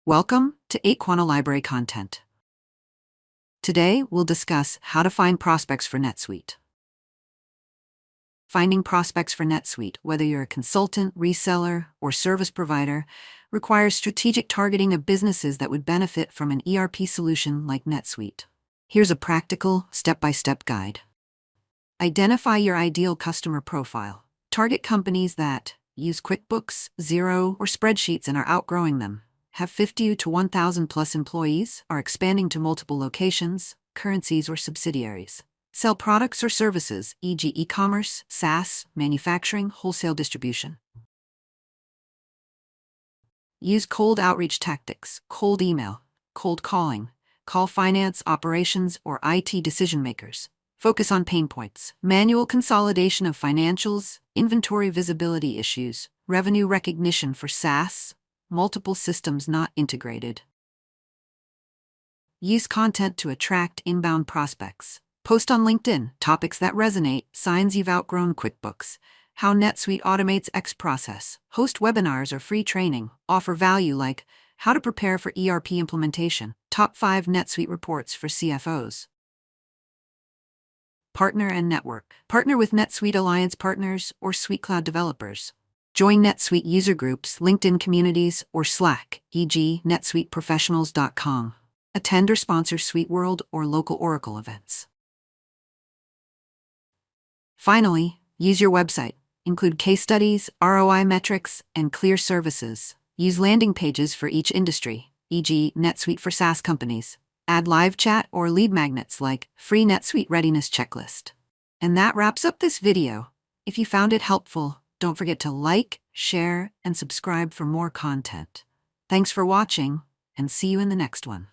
Welcome to Aquana Library Content. Today, we'll discuss how to find prospects for NetSuite. Finding prospects for NetSuite, whether you're a consultant, reseller, or service provider, requires strategic targeting of businesses that would benefit from an ERP solution like NetSuite. Here's a practical, step-by-step guide. Identify your ideal customer profile. Target companies that use QuickBooks, Xero, or spreadsheets and are outgrowing them, have 50 to 1,000 plus employees, are expanding to multiple locations, currencies, or subsidiaries. Sell products or services, e.g. e-commerce, SaaS, manufacturing, wholesale distribution. Use cold outreach tactics, cold email, cold calling, call finance, operations, or IT decision makers. Focus on pain points, manual consolidation of financials, inventory visibility issues, revenue recognition for SaaS, multiple systems not integrated. Use content to attract inbound prospects. Post on LinkedIn, topics that resonate, signs you've outgrown QuickBooks, how NetSuite automates X process. Host webinars or free training. Offer value like how to prepare for ERP implementation, top 5 NetSuite reports for CFOs. Partner and network. Partner with NetSuite Alliance partners or SuiteCloud developers. Join NetSuite user groups, LinkedIn communities, or Slack, e.g. netsuiteprofessionals.com. Attend or sponsor SuiteWorld or local Oracle events. Finally, use your website. Include case studies, ROI metrics, and clear services. Use landing pages for each industry, e.g. NetSuite for SaaS companies. Add live chat or lead magnets like free NetSuite readiness checklist. And that wraps up this video. If you found it helpful, don't forget to like, share, and subscribe for more content. Thanks for watching, and see you in the next one.